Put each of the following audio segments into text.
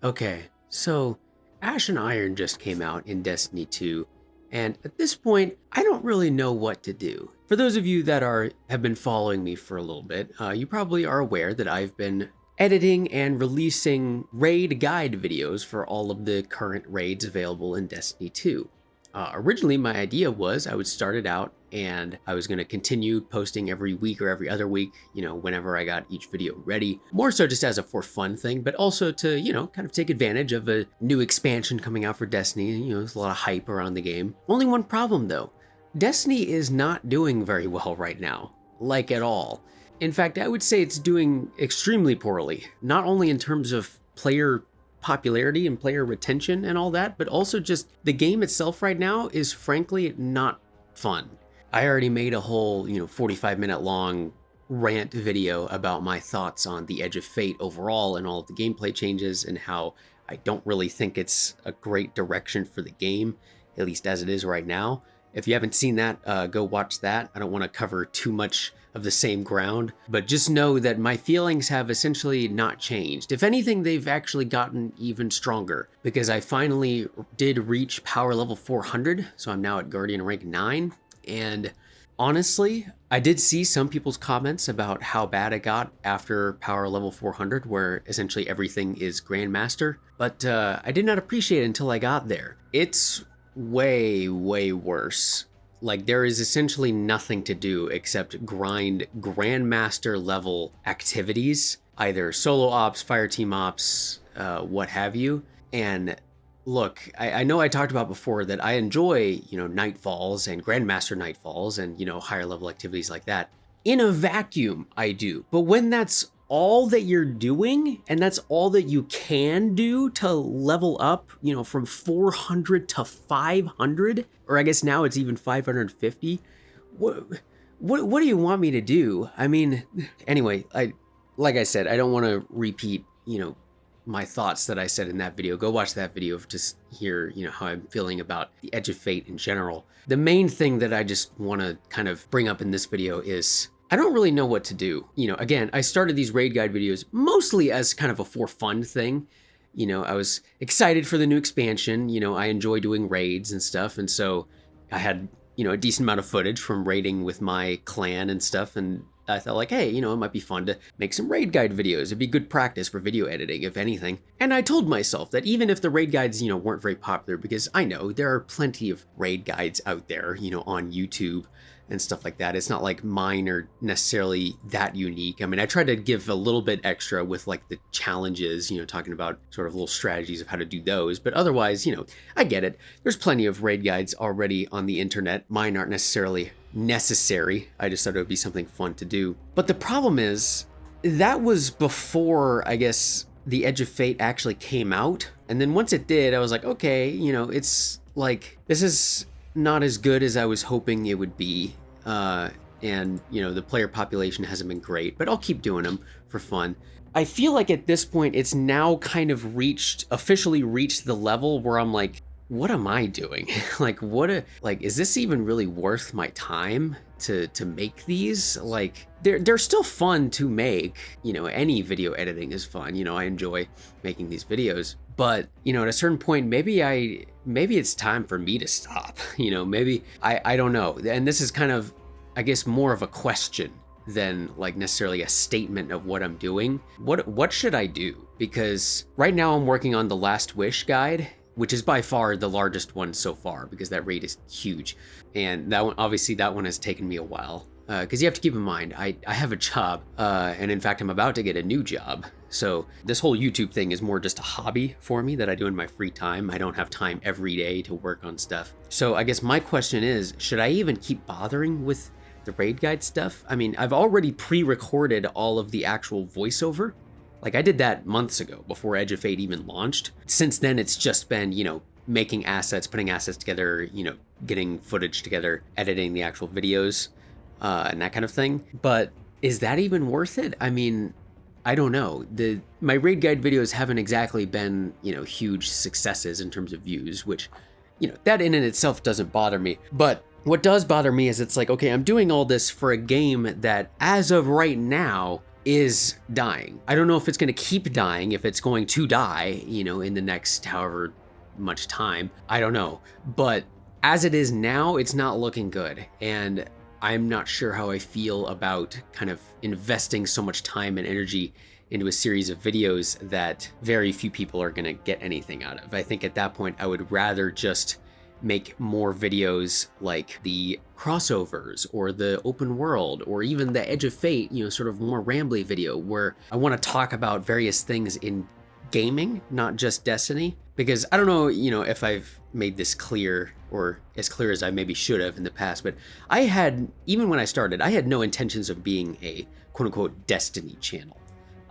Okay, so Ash and Iron just came out in Destiny 2, and at this point, I don't really know what to do. For those of you that have been following me for a little bit, you probably are aware that I've been editing and releasing raid guide videos for all of the current raids available in Destiny 2. Originally, my idea was I would start it out and I was going to continue posting every week or every other week, whenever I got each video ready. More so just as a for fun thing, but also to, kind of take advantage of a new expansion coming out for Destiny. There's a lot of hype around the game. Only one problem though. Destiny is not doing very well right now, like at all. In fact, I would say it's doing extremely poorly, not only in terms of player popularity and player retention and all that, but also just the game itself right now is frankly not fun. I already made a whole, 45-minute long rant video about my thoughts on the Edge of Fate overall and all of the gameplay changes and how I don't really think it's a great direction for the game, at least as it is right now. If you haven't seen that, go watch that. I don't want to cover too much of the same ground, but just know that my feelings have essentially not changed. If anything, they've actually gotten even stronger because I finally did reach power level 400. So I'm now at Guardian rank 9. And honestly, I did see some people's comments about how bad it got after power level 400, where essentially everything is Grandmaster. But I did not appreciate it until I got there. It's way, way worse. Like, there is essentially nothing to do except grind Grandmaster level activities, either solo ops, fireteam ops, what have you. And look, I know I talked about before that I enjoy, Nightfalls and Grandmaster Nightfalls and, higher level activities like that. In a vacuum, I do. But when that's all that you're doing and that's all that you can do to level up, from 400 to 500, or I guess now it's even 550. What do you want me to do? I mean, anyway, like I said, I don't want to repeat, my thoughts that I said in that video. Go watch that video to hear, how I'm feeling about the Edge of Fate in general. The main thing that I just want to kind of bring up in this video is I don't really know what to do. Again, I started these raid guide videos mostly as kind of a for fun thing. I was excited for the new expansion. I enjoy doing raids and stuff. And so I had, a decent amount of footage from raiding with my clan and stuff. And I thought like, hey, it might be fun to make some raid guide videos. It'd be good practice for video editing, if anything. And I told myself that even if the raid guides, weren't very popular, because I know there are plenty of raid guides out there, on YouTube and stuff like that. It's not like mine are necessarily that unique. I mean, I tried to give a little bit extra with like the challenges, talking about sort of little strategies of how to do those. But otherwise, I get it. There's plenty of raid guides already on the internet. Mine aren't necessarily necessary. I just thought it would be something fun to do. But the problem is that was before, I guess, the Edge of Fate actually came out. And then once it did, I was like, okay, it's like, this is not as good as I was hoping it would be. And the player population hasn't been great, but I'll keep doing them for fun. I feel like at this point, it's now kind of officially reached the level where I'm like, what am I doing? Is this even really worth my time to make these? Like, they're still fun to make. Any video editing is fun. I enjoy making these videos. But, at a certain point, maybe it's time for me to stop. Maybe I don't know. And this is kind of, I guess, more of a question than like necessarily a statement of what I'm doing. What should I do? Because right now I'm working on the Last Wish guide, which is by far the largest one so far because that raid is huge. And that one has taken me a while. Because you have to keep in mind, I have a job, and in fact, I'm about to get a new job. So this whole YouTube thing is more just a hobby for me that I do in my free time. I don't have time every day to work on stuff. So I guess my question is, should I even keep bothering with the raid guide stuff? I mean, I've already pre-recorded all of the actual voiceover. Like, I did that months ago before Edge of Fate even launched. Since then, it's just been, making assets, putting assets together, getting footage together, editing the actual videos. And that kind of thing. But is that even worth it? I mean, I don't know. My raid guide videos haven't exactly been, huge successes in terms of views, which, that in and itself doesn't bother me. But what does bother me is it's like, okay, I'm doing all this for a game that as of right now is dying. I don't know if it's going to keep dying, if it's going to die, in the next however much time. I don't know. But as it is now, it's not looking good. And I'm not sure how I feel about kind of investing so much time and energy into a series of videos that very few people are going to get anything out of. I think at that point, I would rather just make more videos like the crossovers or the open world or even the Edge of Fate, sort of more rambly video where I want to talk about various things in gaming, not just Destiny. Because I don't know, if I've made this clear or as clear as I maybe should have in the past, but even when I started, I had no intentions of being a quote unquote Destiny channel.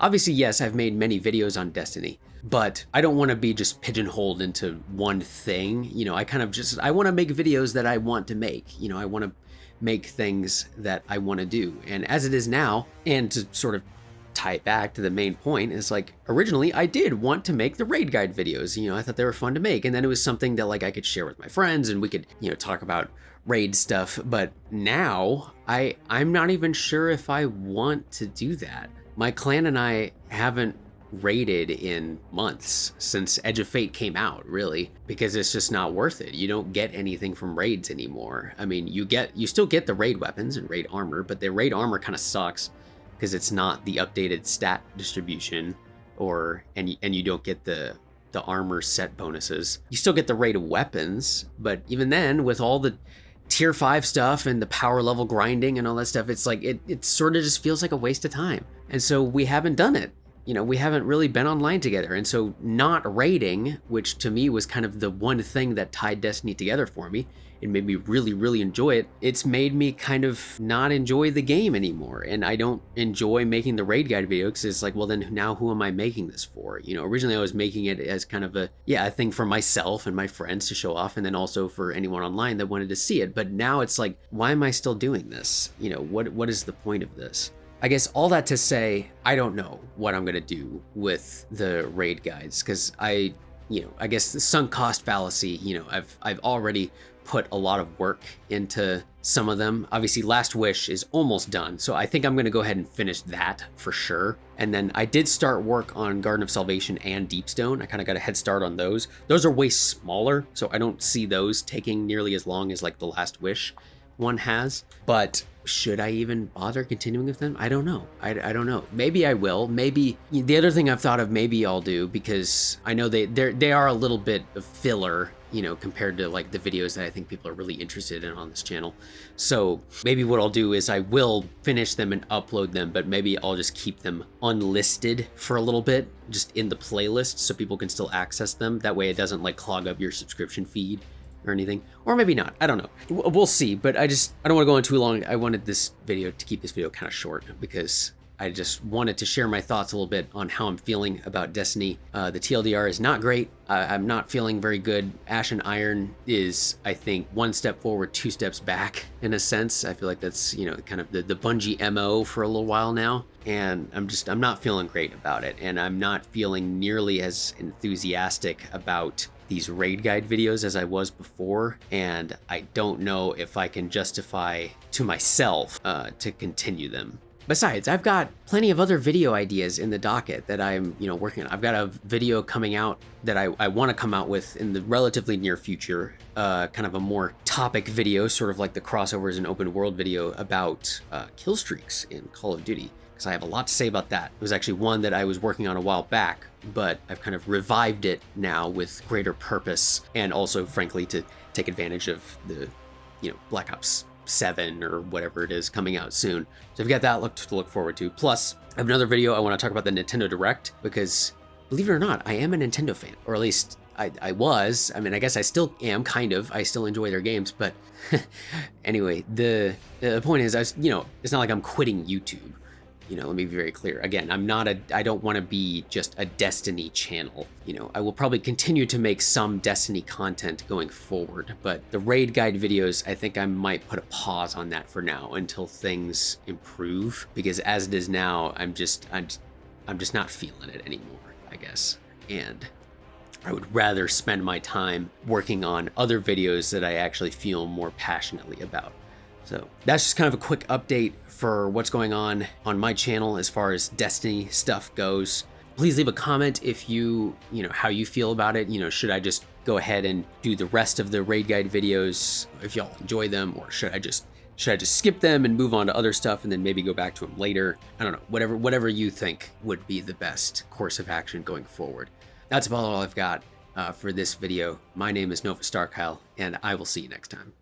Obviously, yes, I've made many videos on Destiny, but I don't want to be just pigeonholed into one thing. I want to make videos that I want to make. I want to make things that I want to do. And as it is now, and to sort of tie it back to the main point, is like originally I did want to make the raid guide videos. I thought they were fun to make. And then it was something that like I could share with my friends and we could, talk about raid stuff. But now I'm not even sure if I want to do that. My clan and I haven't raided in months since Edge of Fate came out, really, because it's just not worth it. You don't get anything from raids anymore. I mean, you still get the raid weapons and raid armor, but the raid armor kind of sucks because it's not the updated stat distribution, and you don't get the armor set bonuses. You still get the raid weapons, but even then, with all the tier 5 stuff and the power level grinding and all that stuff, it's like it sort of just feels like a waste of time. And so we haven't done it. We haven't really been online together. And so not raiding, which to me was kind of the one thing that tied Destiny together for me and made me really, really enjoy it, it's made me kind of not enjoy the game anymore. And I don't enjoy making the raid guide video because it's like, well, then now who am I making this for? Originally I was making it as kind of a thing for myself and my friends to show off, and then also for anyone online that wanted to see it. But now it's like, why am I still doing this? What is the point of this? I guess all that to say, I don't know what I'm going to do with the raid guides because I guess the sunk cost fallacy, I've already put a lot of work into some of them. Obviously, Last Wish is almost done, so I think I'm going to go ahead and finish that for sure. And then I did start work on Garden of Salvation and Deepstone. I kind of got a head start on those. Those are way smaller, so I don't see those taking nearly as long as like the Last Wish one has. But should I even bother continuing with them? I don't know. I don't know. Maybe I will. Maybe the other thing I've thought of, maybe I'll do, because I know they are a little bit of filler, compared to like the videos that I think people are really interested in on this channel. So maybe what I'll do is I will finish them and upload them, but maybe I'll just keep them unlisted for a little bit, just in the playlist so people can still access them. That way it doesn't like clog up your subscription feed or anything, or maybe not. I don't know. We'll see. But I don't want to go on too long. I wanted to keep this video kind of short because I just wanted to share my thoughts a little bit on how I'm feeling about Destiny. The TLDR is not great. I'm not feeling very good. Ash and Iron is, I think, one step forward, two steps back in a sense. I feel like that's, kind of the Bungie MO for a little while now. And I'm not feeling great about it. And I'm not feeling nearly as enthusiastic about these raid guide videos as I was before, and I don't know if I can justify to myself to continue them. Besides, I've got plenty of other video ideas in the docket that I'm working on. I've got a video coming out that I want to come out with in the relatively near future, kind of a more topic video, sort of like the crossovers and open world video about kill streaks in Call of Duty, because I have a lot to say about that. It was actually one that I was working on a while back, but I've kind of revived it now with greater purpose, and also, frankly, to take advantage of the, Black Ops 7 or whatever it is coming out soon. So I've got that to look forward to. Plus, I have another video I want to talk about the Nintendo Direct, because believe it or not, I am a Nintendo fan, or at least I was. I mean, I guess I still am, kind of. I still enjoy their games, but anyway, the point is, it's not like I'm quitting YouTube. Let me be very clear. Again, I don't want to be just a Destiny channel. I will probably continue to make some Destiny content going forward, but the raid guide videos, I think I might put a pause on that for now until things improve, because as it is now, I'm just not feeling it anymore, I guess. And I would rather spend my time working on other videos that I actually feel more passionately about. So that's just kind of a quick update for what's going on my channel as far as Destiny stuff goes. Please leave a comment if you know, how you feel about it. You know, should I just go ahead and do the rest of the raid guide videos if y'all enjoy them, or should I just skip them and move on to other stuff and then maybe go back to them later? I don't know, whatever you think would be the best course of action going forward. That's about all I've got for this video. My name is Nova Starkyle, and I will see you next time.